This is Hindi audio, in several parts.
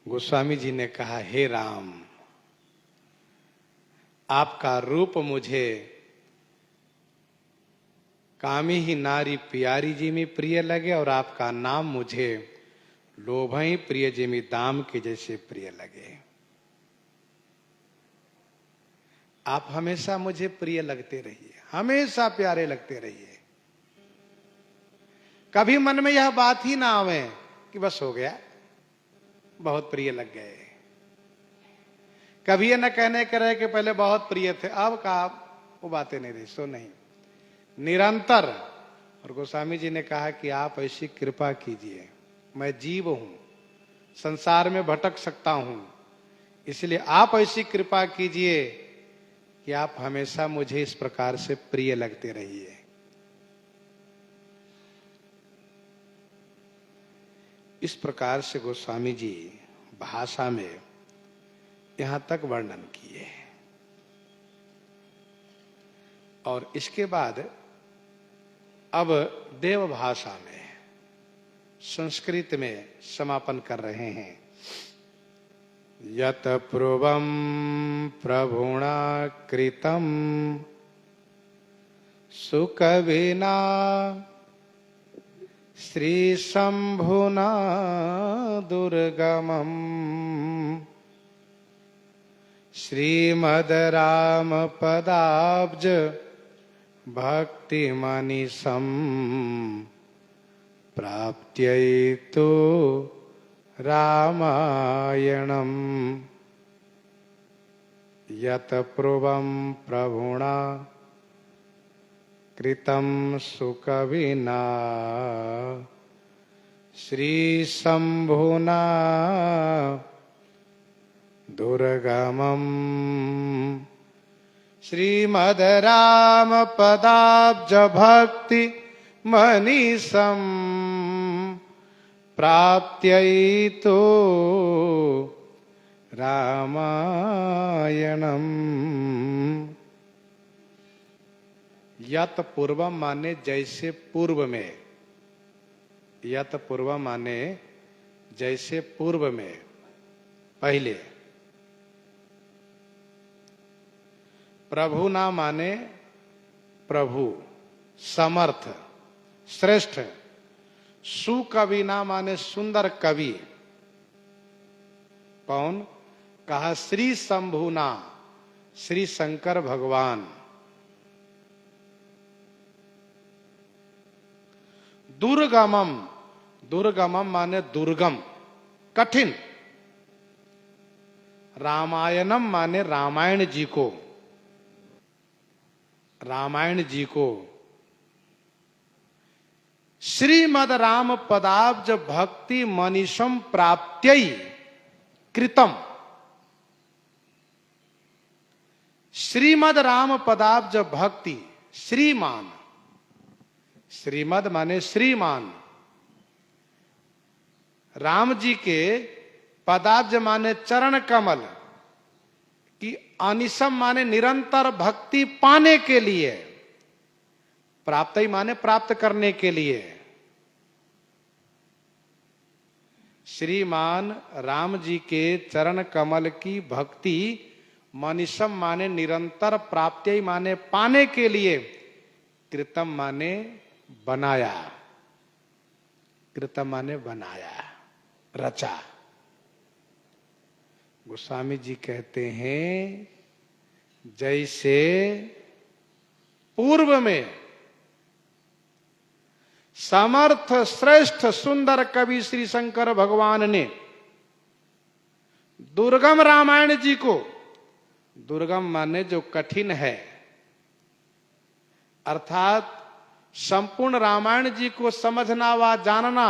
गोस्वामी जी ने कहा, हे राम, आपका रूप मुझे कामी ही नारी प्यारी जी में प्रिय लगे और आपका नाम मुझे लोभई प्रिय जी में दाम के जैसे प्रिय लगे। आप हमेशा मुझे प्रिय लगते रहिए, हमेशा प्यारे लगते रहिए। कभी मन में यह बात ही ना आवे कि बस हो गया, बहुत प्रिय लग गए। कभी ये न कहने के रहे कि पहले बहुत प्रिय थे, अब का वो बातें नहीं रही, सो नहीं, निरंतर। और गोस्वामी जी ने कहा कि आप ऐसी कृपा कीजिए, मैं जीव हूं, संसार में भटक सकता हूं, इसलिए आप ऐसी कृपा कीजिए कि आप हमेशा मुझे इस प्रकार से प्रिय लगते रहिए। इस प्रकार से गोस्वामी जी भाषा में यहां तक वर्णन किए। और इसके बाद अब देव भाषा में, संस्कृत में समापन कर रहे हैं। यत पूर्वम प्रभुणा कृतम सुकविना श्री शंभुना दुर्गमम् श्रीमद राम पदाब्ज भक्ति मनीषम प्राप्त्यै तो रामायणम। यत पूर्वम प्रभुणा कृतं सुकविना श्री शंभुना दुर्गमम् श्रीमद राम पदाब्ज भक्ति मनीषम प्राप्त्यै तो रामायणम। यत पूर्वम माने जैसे पूर्व में, यत पूर्वम माने जैसे पूर्व में, पहले। प्रभु ना माने प्रभु, समर्थ, श्रेष्ठ। सुकवि ना माने सुंदर कवि। कौन? कहा श्री शंभुना, श्री शंकर भगवान। दुर्गमम, दुर्गमम माने दुर्गम, कठिन। रामायणम माने रामायण जी को, रामायण जी को। श्रीमद राम पदाब्ज भक्ति मनीषम प्राप्त्यै कृतम। श्रीमद राम पदाब्ज भक्ति, श्रीमान, श्रीमद माने श्रीमान। राम जी के पदाब्ज माने चरण कमल की, अनिशम माने निरंतर भक्ति पाने के लिए, प्राप्ति माने प्राप्त करने के लिए। श्रीमान राम जी के चरण कमल की भक्ति, मनीषम माने निरंतर, प्राप्ति माने पाने के लिए, कृतम माने बनाया, कृतम माने बनाया, रचा। गोस्वामी जी कहते हैं जैसे पूर्व में समर्थ श्रेष्ठ सुंदर कवि श्री शंकर भगवान ने दुर्गम रामायण जी को, दुर्गम माने जो कठिन है, अर्थात संपूर्ण रामायण जी को समझना व जानना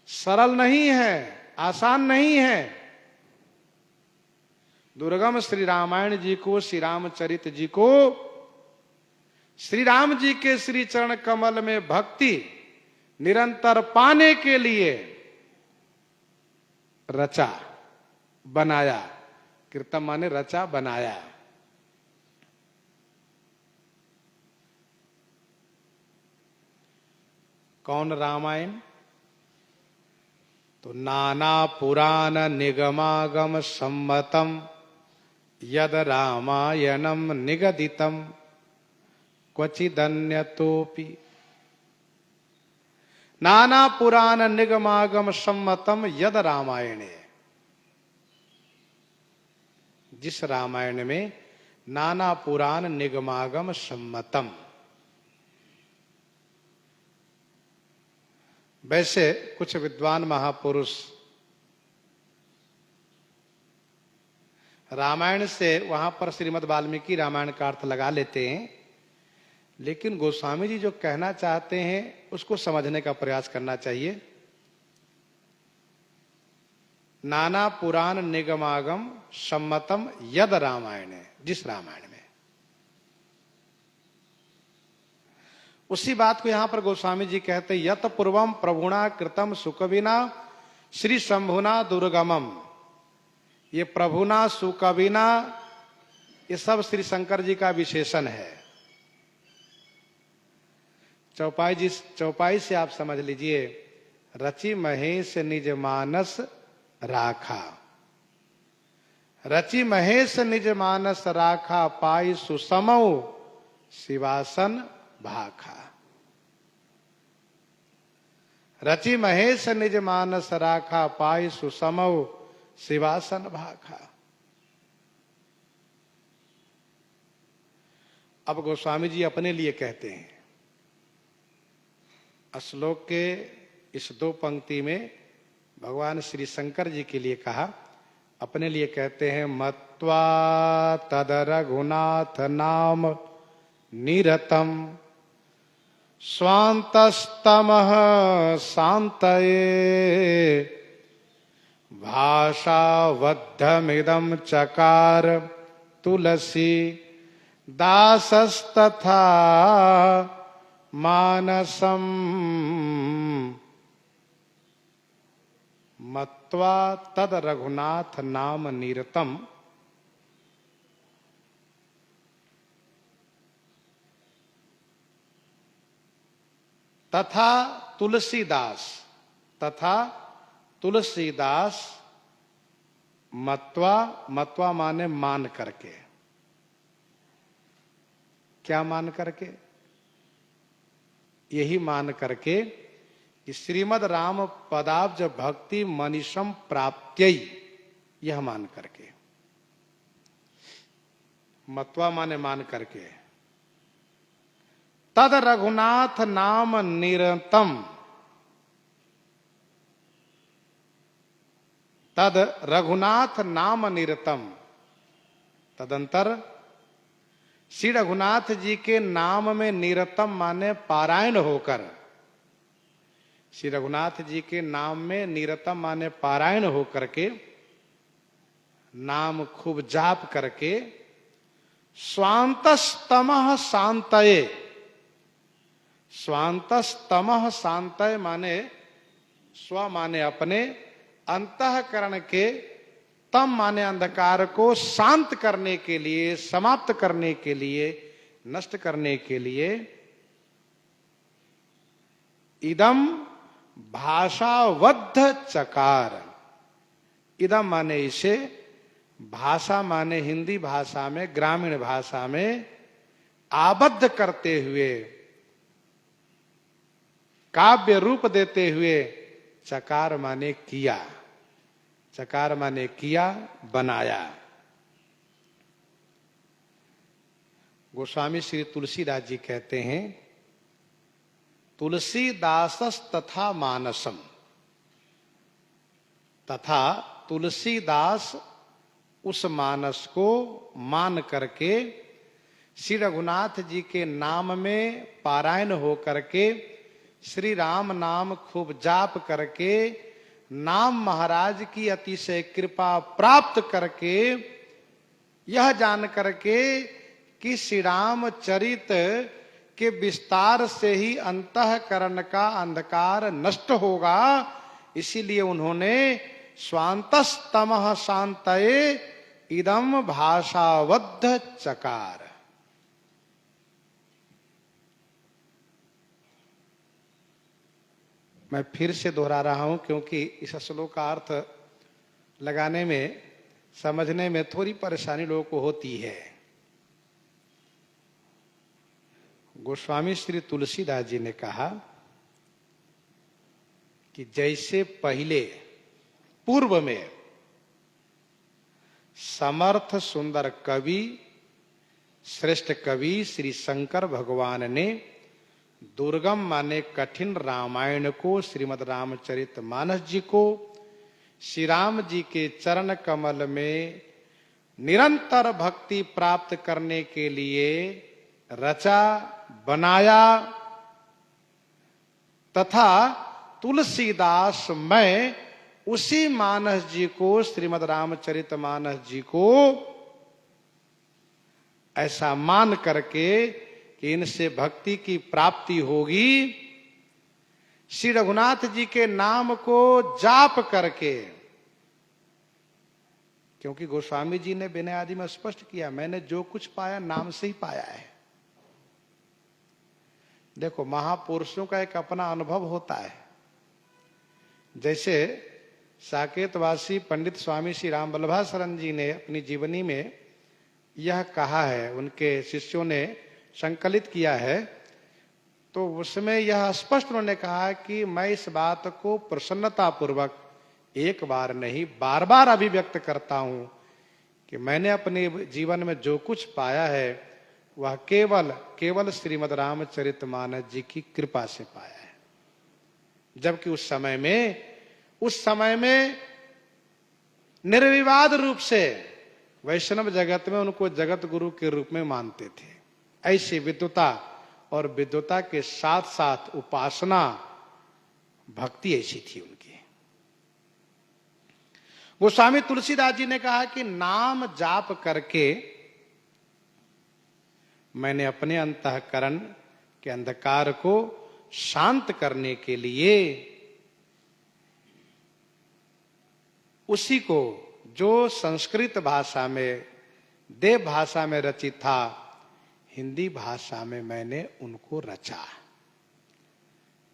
सरल नहीं है, आसान नहीं है। दुर्गम श्री रामायण जी को, श्री रामचरित जी को, श्री राम जी के श्री चरण कमल में भक्ति निरंतर पाने के लिए रचा, बनाया। कृतम माने रचा, बनाया। कौन रामायण? तो नाना पुराण निगमागम सम्मतम यद रामायणम निगदितम क्वचिदन्यतोपि। नाना पुराण निगमागम सम्मतम यद रामायणे, जिस रामायण में नाना पुराण निगमागम सम्मतम। वैसे कुछ विद्वान महापुरुष रामायण से वहां पर श्रीमद् वाल्मीकि रामायण का अर्थ लगा लेते हैं, लेकिन गोस्वामी जी जो कहना चाहते हैं उसको समझने का प्रयास करना चाहिए। नाना पुराण निगमागम सम्मतम यद रामायण, जिस रामायण में, उसी बात को यहां पर गोस्वामी जी कहते हैं यत पूर्वम प्रभुणा कृतम सुकविना श्री शंभुना दुर्गमम। ये प्रभुना सुकविना ये सब श्री शंकर जी का विशेषण है। चौपाई से आप समझ लीजिए, रचि महेश निज मानस राखा, रचि महेश निज मानस राखा, पाई सुसमौ शिवासन भाखा। रचि महेश निज मानस राखा, पाई सुसमौ शिवासन भाखा। अब गोस्वामी जी अपने लिए कहते हैं, श्लोक के इस दो पंक्ति में भगवान श्री शंकर जी के लिए कहा, अपने लिए कहते हैं मत्वा तद रघुनाथ नाम निरतम स्वांतस्तमः शांतये भाषावद्धमिदं चकार तुलसी दासस्तथा मानसम मत्वा तद रघुनाथ नाम निरतम। तथा तुलसीदास, तथा तुलसीदास मत्वा, मत्वा माने मान करके। क्या मान करके? यही मान करके कि श्रीमद् राम पदाब्ज भक्ति मनीषम प्राप्त्यै, यह मान करके। मत्वा माने मान करके। तद रघुनाथ नाम निरतम, तद रघुनाथ नाम निरतम, तदंतर श्री रघुनाथ जी के नाम में निरतम माने पारायण होकर, श्री रघुनाथ जी के नाम में निरतम माने पारायण होकर के, नाम खूब जाप करके, स्वांतस्तमः शांतये, स्वांतस्तमः शांतये माने स्व माने अपने, अंतःकरण के, तम माने अंधकार को शांत करने के लिए, समाप्त करने के लिए, नष्ट करने के लिए, इदम भाषावद्ध चकार, इदम माने इसे, भाषा माने हिंदी भाषा में, ग्रामीण भाषा में आबद्ध करते हुए, काव्य रूप देते हुए, चकार माने किया, चकार माने किया, बनाया। गोस्वामी श्री तुलसीदास जी कहते हैं तुलसीदासस तथा मानसम, तथा तुलसीदास उस मानस को मान करके श्री रघुनाथ जी के नाम में पारायण हो करके, श्री राम नाम खूब जाप करके, नाम महाराज की अतिशय कृपा प्राप्त करके, यह जान करके कि श्री राम चरित के विस्तार से ही अंतःकरण का अंधकार नष्ट होगा, इसीलिए उन्होंने स्वांतस्तमः शांतये इदम भाषावद्ध चकार। मैं फिर से दोहरा रहा हूं क्योंकि इस श्लोक का अर्थ लगाने में, समझने में थोड़ी परेशानी लोगों को होती है। गोस्वामी श्री तुलसीदास जी ने कहा कि जैसे पहले पूर्व में समर्थ सुंदर कवि, श्रेष्ठ कवि श्री शंकर भगवान ने दुर्गम माने कठिन रामायण को, श्रीमद् रामचरितमानस जी को श्री राम जी के चरण कमल में निरंतर भक्ति प्राप्त करने के लिए रचा, बनाया, तथा तुलसीदास मैं उसी मानस जी को, श्रीमद् रामचरितमानस जी को ऐसा मान करके कि इनसे भक्ति की प्राप्ति होगी, श्री रघुनाथ जी के नाम को जाप करके, क्योंकि गोस्वामी जी ने विनय आदि में स्पष्ट किया, मैंने जो कुछ पाया नाम से ही पाया है। देखो, महापुरुषों का एक अपना अनुभव होता है। जैसे साकेतवासी पंडित स्वामी श्री राम वल्लभाशरण जी ने अपनी जीवनी में यह कहा है, उनके शिष्यों ने संकलित किया है, तो उसमें यह स्पष्ट उन्होंने कहा कि मैं इस बात को प्रसन्नता पूर्वक एक बार नहीं बार बार अभिव्यक्त करता हूं कि मैंने अपने जीवन में जो कुछ पाया है वह केवल केवल श्रीमद् रामचरितमानस जी की कृपा से पाया है। जबकि उस समय में निर्विवाद रूप से वैष्णव जगत में उनको जगत गुरु के रूप में मानते थे। ऐसी विद्वता और विद्वता के साथ साथ उपासना, भक्ति ऐसी थी उनकी। गोस्वामी तुलसीदास जी ने कहा कि नाम जाप करके मैंने अपने अंतःकरण के अंधकार को शांत करने के लिए उसी को जो संस्कृत भाषा में, देव भाषा में रचित था, हिंदी भाषा में मैंने उनको रचा,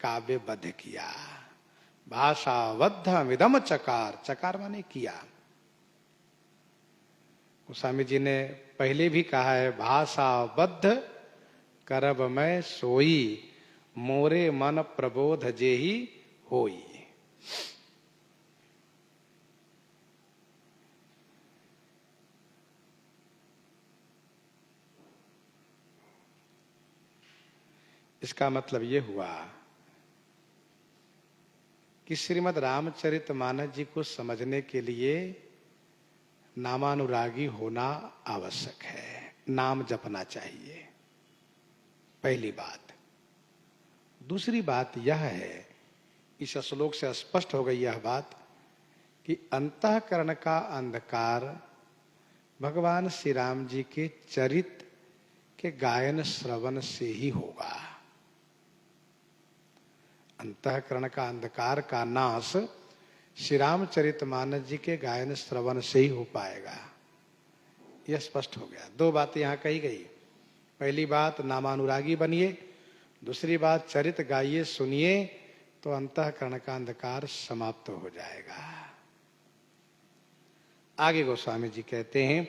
काव्यबद्ध किया। भाषाबद्ध विदम चकार, चकार माने किया। गोस्वामी जी ने पहले भी कहा है, भाषाबद्ध करब मैं सोई, मोरे मन प्रबोध जेहि होई। इसका मतलब यह हुआ कि श्रीमद् रामचरितमानस जी को समझने के लिए नामानुरागी होना आवश्यक है, नाम जपना चाहिए, पहली बात। दूसरी बात यह है, इस श्लोक से स्पष्ट हो गई यह बात कि अंतःकरण का अंधकार भगवान श्री राम जी के चरित्र के गायन श्रवण से ही होगा। अंतःकरण का अंधकार का नाश श्री रामचरितमानस जी के गायन श्रवण से ही हो पाएगा। यह स्पष्ट हो गया। दो बातें यहां कही गई। पहली बात, नामानुरागी बनिए। दूसरी बात, चरित्र गाइए, सुनिए, तो अंतःकरण का अंधकार समाप्त हो जाएगा। आगे गोस्वामी जी कहते हैं,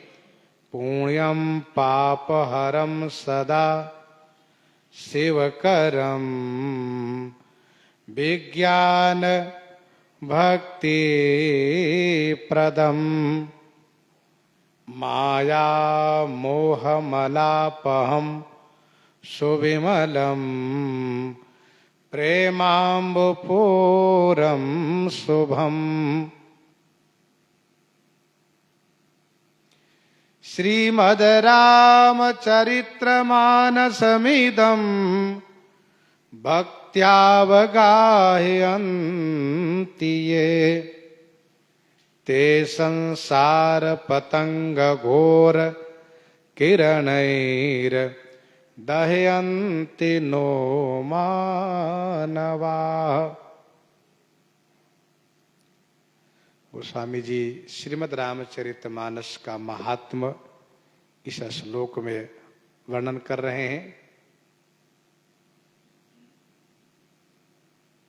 पुण्यम पापहरम सदा शिवकरम विज्ञान भक्ति प्रदम माया मोहमलापहम सुविमलम प्रेमाम्बुपूरम शुभम। श्रीमद् रामचरितमानसमिदं भक्त्यावगाहयन्ति ये ते संसार पतंग घोर किरणैर दहयन्ति नो मानवा। गोस्वामी जी श्रीमद् रामचरितमानस का महात्म इस श्लोक में वर्णन कर रहे हैं।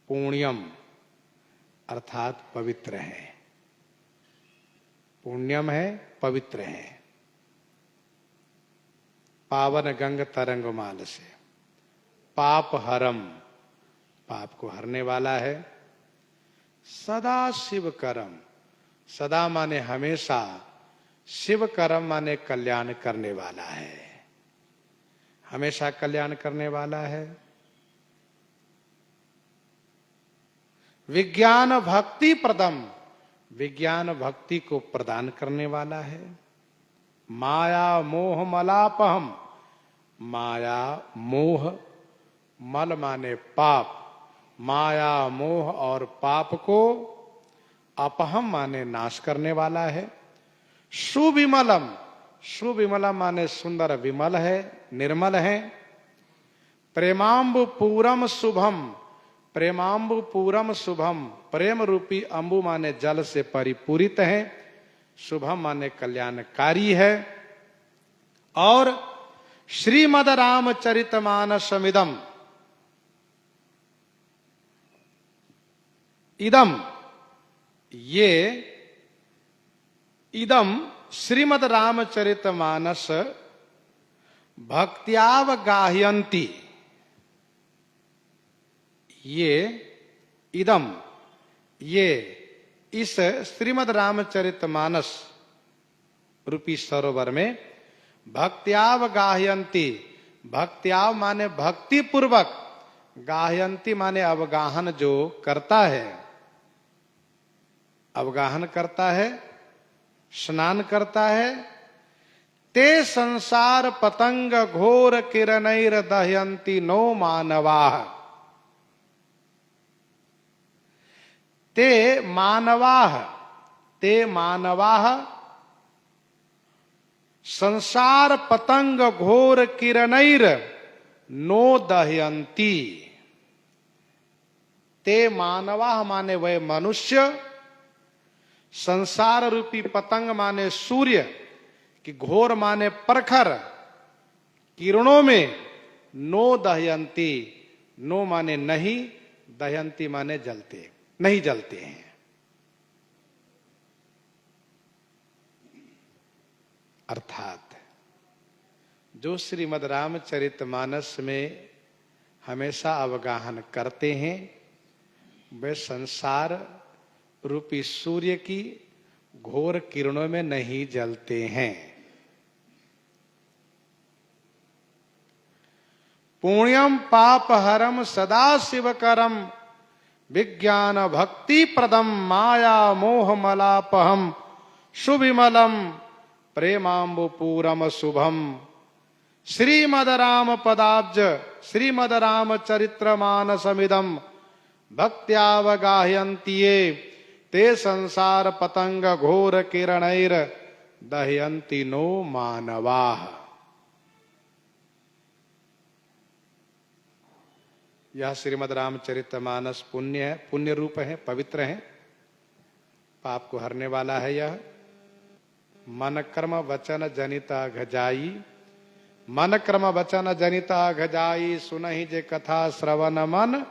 पुण्यम अर्थात पवित्र है। पुण्यम है, पवित्र है। पावन गंग तरंग माल से, पाप हरम, पाप को हरने वाला है। सदा शिव करम, सदा माने हमेशा, शिव करम माने कल्याण करने वाला है, हमेशा कल्याण करने वाला है। विज्ञान भक्ति प्रदम, विज्ञान भक्ति को प्रदान करने वाला है। माया मोह मलापहम, माया मोह, मल माने पाप, माया मोह और पाप को अपहम माने नाश करने वाला है। सुविमलम, सुविमलम माने सुंदर, विमल है, निर्मल है। प्रेमाम्बु पूरम शुभम, प्रेमाम्बु पूरम शुभम, प्रेम रूपी अंबु माने जल से परिपूरित है, शुभम माने कल्याणकारी है। और श्रीमद रामचरितमानसमिदम, इदम, ये इदम श्रीमद रामचरितमानस भक्त्यावगाह्यन्ति, ये इदम, ये इस श्रीमद रामचरितमानस रूपी सरोवर में भक्त्यावगाह्यन्ति, भक्त्याव माने भक्ति पूर्वक, गाह्यन्ति माने अवगाहन जो करता है, अवगाहन करता है, स्नान करता है। ते संसार पतंग घोर किरणैर दह्यन्ति नो मानवाः, ते मानवाः, ते मानवाः संसार पतंग घोर किरणैर नो दह्यन्ति। ते मानवाः माने वह मनुष्य, संसार रूपी पतंग माने सूर्य कि घोर माने प्रखर किरणों में, नो दह्यन्ति, नो माने नहीं, दह्यन्ति माने जलते, नहीं जलते हैं। अर्थात जो श्रीमद रामचरितमानस में हमेशा अवगाहन करते हैं, वे संसार रूपी सूर्य की घोर किरणों में नहीं जलते हैं। पुण्यम पाप हरम सदा शिव करम, विज्ञान भक्ति प्रदम माया मोह मलापहम, सुविमलम प्रेमाम्बुपूरम शुभम। श्रीमद राम पदाब्ज, श्रीमद राम चरित्रमानसमिदम भक्त्यावगाह्यन्ति ये, ते संसार पतंग घोर किरणैर दह्यन्ति नो मानवाः। यह श्रीमद रामचरितमानस पुण्य है, पुण्य रूप है, पवित्र है, पाप को हरने वाला है। यह मन कर्म वचन जनिता घजाई, मन कर्म वचन जनिता घजाई, सुनहि जे कथा श्रवण मन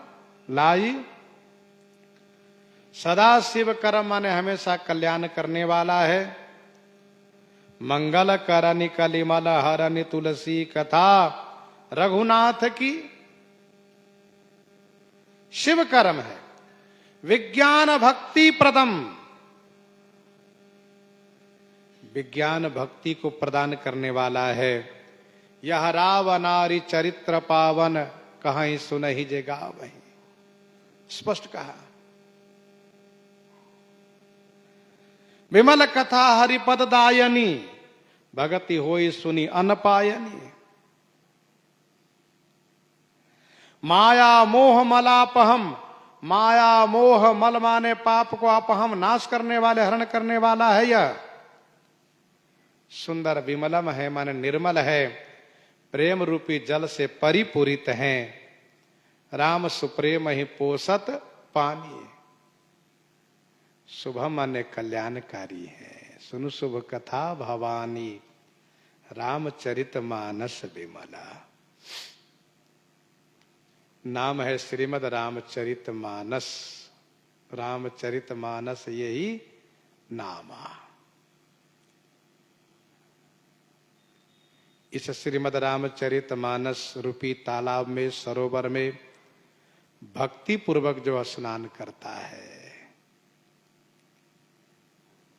लाई। सदा शिव कर्म माने हमेशा कल्याण करने वाला है। मंगल करनि कलिमल हरनि तुलसी कथा रघुनाथ की, शिव कर्म है। विज्ञान भक्ति प्रदम, विज्ञान भक्ति को प्रदान करने वाला है। यह रावनारी चरित्र पावन, कहीं सुनहि जे गावहीं। स्पष्ट कहा। विमल कथा हरिपद दायनी, भगति होई सुनी अनपायनी। माया मोह मलापहम, माया मोह मल माने पाप को अपहम नाश करने वाले, हरण करने वाला है। यह सुंदर विमलम है माने निर्मल है, प्रेम रूपी जल से परिपूरित है। राम सुप्रेम ही पोषत पानी, शुभम माने कल्याणकारी है। सुनु शुभ कथा भवानी, रामचरित मानस विमला। नाम है श्रीमद् रामचरितमानस। रामचरितमानस यही नामा। इस श्रीमद् रामचरितमानस रूपी तालाब में, सरोवर में भक्ति पूर्वक जो स्नान करता है,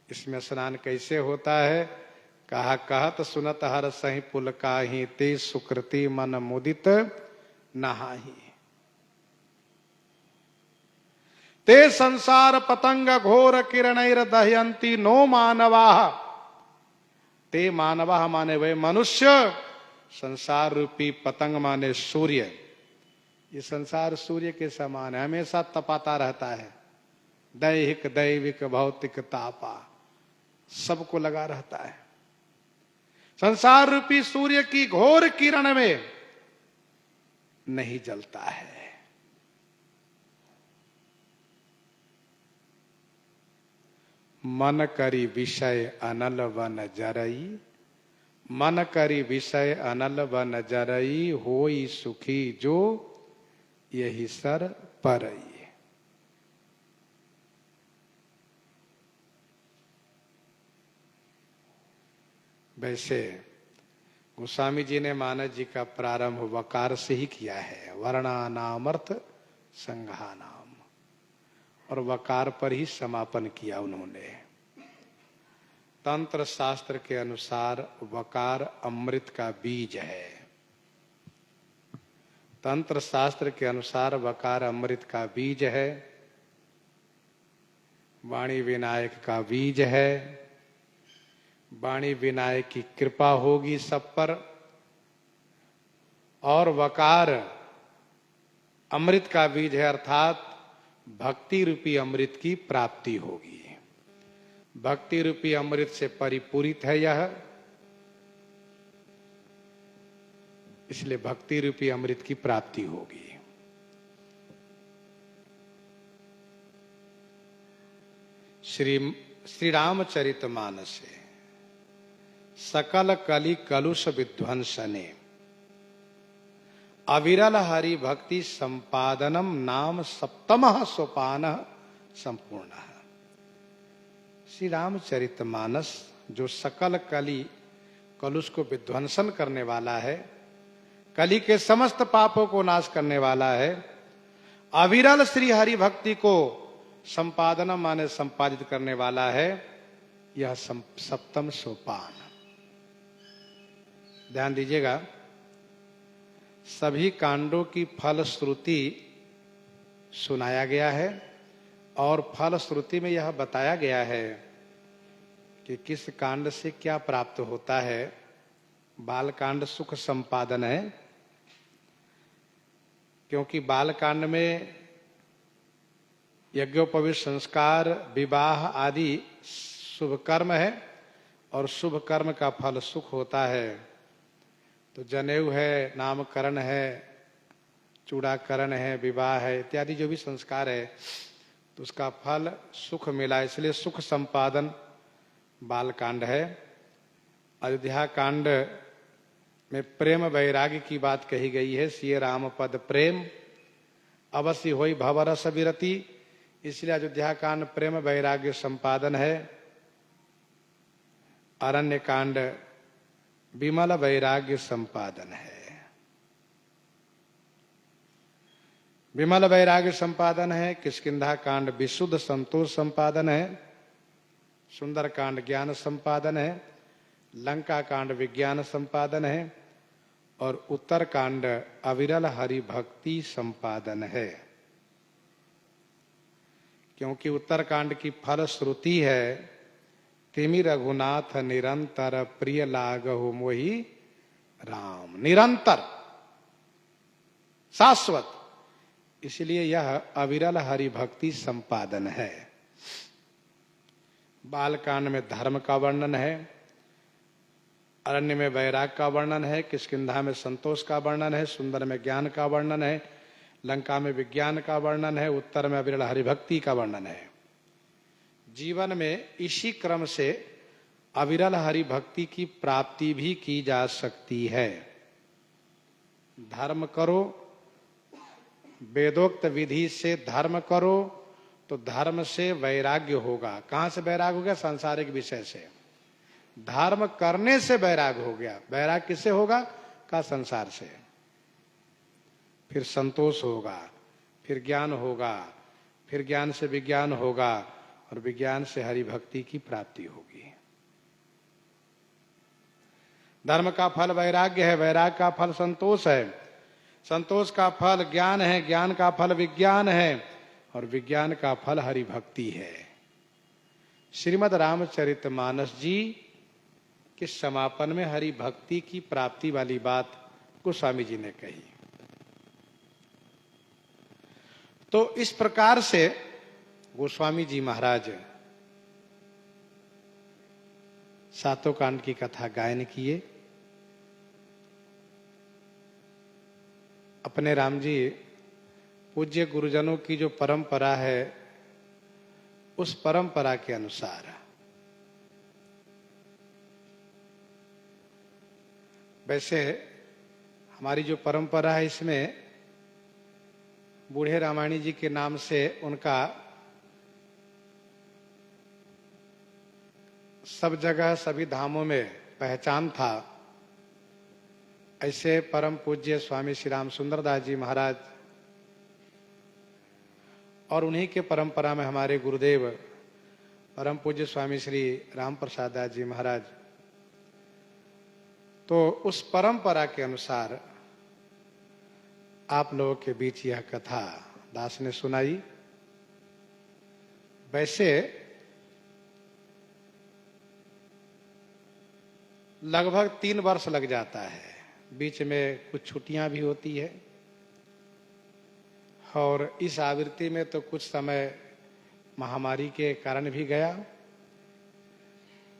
इसमें स्नान कैसे होता है? कहा कहत सुनत हर सही पुलकाहि, ते सुकृति मन मुदित नहाहि। ते संसार पतंग घोर किरणैर दहयंती नो मानवाः। ते मानवाः माने वे मनुष्य, संसार रूपी पतंग माने सूर्य। ये संसार सूर्य के समान है, हमेशा तपाता रहता है। दैहिक दैविक भौतिक तापा सबको लगा रहता है। संसार रूपी सूर्य की घोर किरण में नहीं जलता है। मन करी विषय अनल वन जरई, मन करी विषय अनल वन जरई, होई सुखी जो यही सर परई। वैसे गोस्वामी जी ने मानस जी का प्रारंभ वकार से ही किया है, वर्णानामर्थ संघानाम, और वकार पर ही समापन किया उन्होंने। तंत्र शास्त्र के अनुसार वकार अमृत का बीज है। तंत्र शास्त्र के अनुसार वकार अमृत का बीज है, वाणी विनायक का बीज है। वाणी विनायक की कृपा होगी सब पर, और वकार अमृत का बीज है, अर्थात भक्ति रूपी अमृत की प्राप्ति होगी। भक्ति रूपी अमृत से परिपूरित है यह, इसलिए भक्ति रूपी अमृत की प्राप्ति होगी। श्री रामचरितमानस है, सकल कलि कलुष विध्वंसने, अविरल हरि भक्ति संपादनम नाम सप्तमः सोपानः संपूर्णः। श्री रामचरितमानस जो सकल कलि कलुष को विध्वंसन करने वाला है, कलि के समस्त पापों को नाश करने वाला है, अविरल श्री हरि भक्ति को संपादनम माने संपादित करने वाला है, यह सप्तम सोपान। ध्यान दीजिएगा, सभी कांडों की फल श्रुति सुनाया गया है, और फल श्रुति में यह बताया गया है कि किस कांड से क्या प्राप्त होता है। बाल कांड सुख संपादन है, क्योंकि बाल कांड में यज्ञोपवीत संस्कार, विवाह आदि शुभ कर्म है, और शुभ कर्म का फल सुख होता है। तो जनेऊ है, नामकरण है, चूड़ाकरण है, विवाह है, इत्यादि जो भी संस्कार है, तो उसका फल सुख मिला, इसलिए सुख संपादन बाल कांड है। अयोध्या कांड में प्रेम वैराग्य की बात कही गई है। सिय राम पद प्रेम अवश्य होई भवरस विरति, इसलिए अयोध्या कांड प्रेम वैराग्य संपादन है। अरण्य कांड विमल वैराग्य संपादन है। विमल वैराग्य संपादन है। किष्किंधा कांड विशुद्ध संतोष संपादन है। सुंदर कांड ज्ञान संपादन है। लंका कांड विज्ञान संपादन है, और उत्तर कांड अविरल हरि भक्ति संपादन है। क्योंकि उत्तर कांड की फल श्रुति है, तिमि रघुनाथ निरंतर प्रिय लागहु मोहि राम। निरंतर, शाश्वत, इसलिए यह अविरल हरि भक्ति संपादन है। बाल कांड में धर्म का वर्णन है, अरण्य में वैराग का वर्णन है, किष्किंधा में संतोष का वर्णन है, सुंदर में ज्ञान का वर्णन है, लंका में विज्ञान का वर्णन है, उत्तर में अविरल हरिभक्ति का वर्णन है। जीवन में इसी क्रम से अविरल हरिभक्ति की प्राप्ति भी की जा सकती है। धर्म करो, वेदोक्त विधि से धर्म करो तो धर्म से वैराग्य होगा। कहां से वैराग हो गया? सांसारिक विषय से। धर्म करने से वैराग हो गया। वैराग किससे होगा? का संसार से। फिर संतोष होगा, फिर ज्ञान होगा, फिर ज्ञान से विज्ञान होगा, और विज्ञान से हरि भक्ति की प्राप्ति होगी। धर्म का फल वैराग्य है, वैराग का फल संतोष है, संतोष का फल ज्ञान है, ज्ञान का फल विज्ञान है, और विज्ञान का फल हरि भक्ति है। श्रीमद् रामचरितमानस जी के समापन में हरि भक्ति की प्राप्ति वाली बात गोस्वामी जी ने कही। तो इस प्रकार से गोस्वामी जी महाराज सातों कांड की कथा गायन किए। अपने राम जी पूज्य गुरुजनों की जो परंपरा है, उस परंपरा के अनुसार वैसे हमारी जो परंपरा है, इसमें बूढ़े रामायणी जी के नाम से उनका सब जगह सभी धामों में पहचान था। ऐसे परम पूज्य स्वामी श्री राम सुंदर दास जी महाराज और उन्हीं के परंपरा में हमारे गुरुदेव परम पूज्य स्वामी श्री राम प्रसाद दास जी महाराज, तो उस परंपरा के अनुसार आप लोगों के बीच यह कथा दास ने सुनाई। वैसे लगभग 3 वर्ष लग जाता है, बीच में कुछ छुट्टियां भी होती है, और इस आवृत्ति में तो कुछ समय महामारी के कारण भी गया।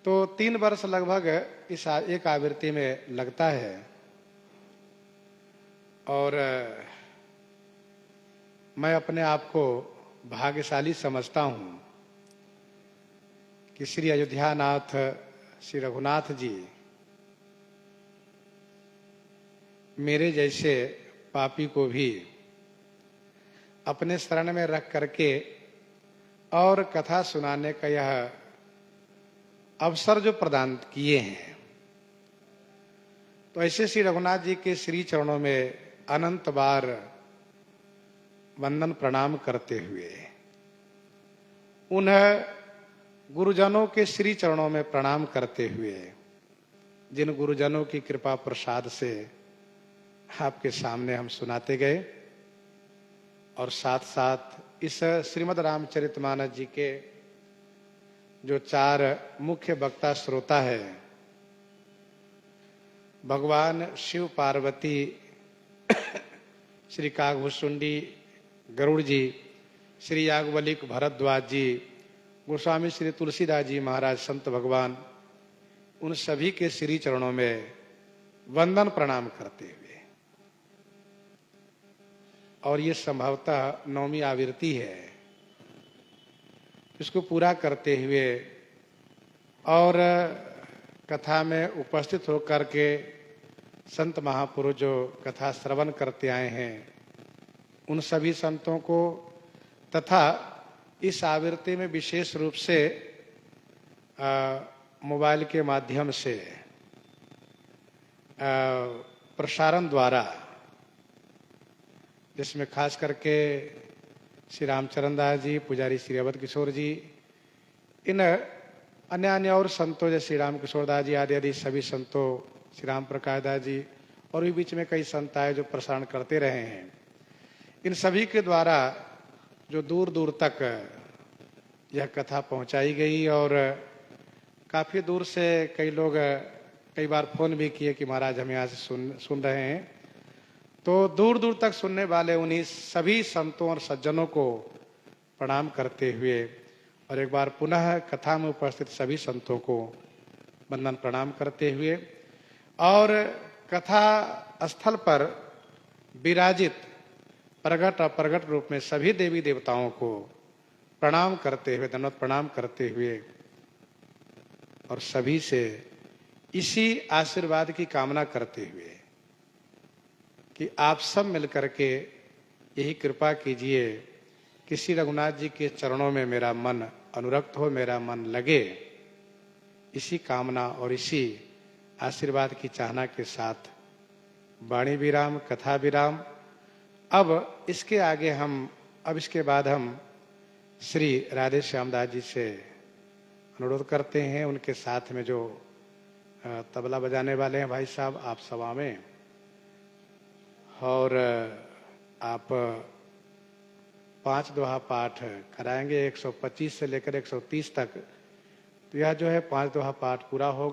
तो 3 वर्ष लगभग इस एक आवृत्ति में लगता है। और मैं अपने आप को भाग्यशाली समझता हूं कि श्री अयोध्यानाथ श्री रघुनाथ जी मेरे जैसे पापी को भी अपने शरण में रख करके और कथा सुनाने का यह अवसर जो प्रदान किए हैं, तो ऐसे श्री रघुनाथ जी के श्री चरणों में अनंत बार वंदन प्रणाम करते हुए, उन्हें गुरुजनों के श्री चरणों में प्रणाम करते हुए, जिन गुरुजनों की कृपा प्रसाद से आपके सामने हम सुनाते गए, और साथ साथ इस श्रीमद् रामचरितमानस जी के जो 4 मुख्य वक्ता श्रोता है, भगवान शिव पार्वती, श्री कागभूषुंडी गरुड़ जी, श्री याज्ञवल्क्य भरद्वाज जी, गोस्वामी श्री तुलसीदास जी महाराज संत भगवान, उन सभी के श्री चरणों में वंदन प्रणाम करते हुए, और ये संभवतः 9वीं आवृत्ति है, इसको पूरा करते हुए और कथा में उपस्थित होकर के संत महापुरुष जो कथा श्रवण करते आए हैं, उन सभी संतों को, तथा इस आवृत्ति में विशेष रूप से मोबाइल के माध्यम से प्रसारण द्वारा, जिसमें खास करके श्री रामचरण दास जी, पुजारी श्री अवध किशोर जी, इन अन्य और संतों जैसे श्री राम किशोर दास जी आदि सभी संतों, श्री राम प्रकाश दास जी, और भी बीच में कई संत आए जो प्रसारण करते रहे हैं। इन सभी के द्वारा जो दूर दूर तक यह कथा पहुंचाई गई, और काफी दूर से कई लोग कई बार फोन भी किए कि महाराज हम यहाँ से सुन रहे हैं। तो दूर दूर तक सुनने वाले उन्हीं सभी संतों और सज्जनों को प्रणाम करते हुए, और एक बार पुनः कथा में उपस्थित सभी संतों को वंदन प्रणाम करते हुए, और कथा स्थल पर विराजित प्रगट अप्रगट रूप में सभी देवी देवताओं को प्रणाम करते हुए, दंडवत प्रणाम करते हुए, और सभी से इसी आशीर्वाद की कामना करते हुए कि आप सब मिलकर के यही कृपा कीजिए कि श्री रघुनाथ जी के चरणों में मेरा मन अनुरक्त हो, मेरा मन लगे। इसी कामना और इसी आशीर्वाद की चाहना के साथ वाणी विराम, कथा विराम। अब इसके बाद हम श्री राधे श्यामदास जी से अनुरोध करते हैं, उनके साथ में जो तबला बजाने वाले हैं भाई साहब, आप सभा में, और आप 5 दोहा पाठ कराएंगे 125 से लेकर 130 तक। तो यह जो है 5 दोहा पाठ पूरा होगा।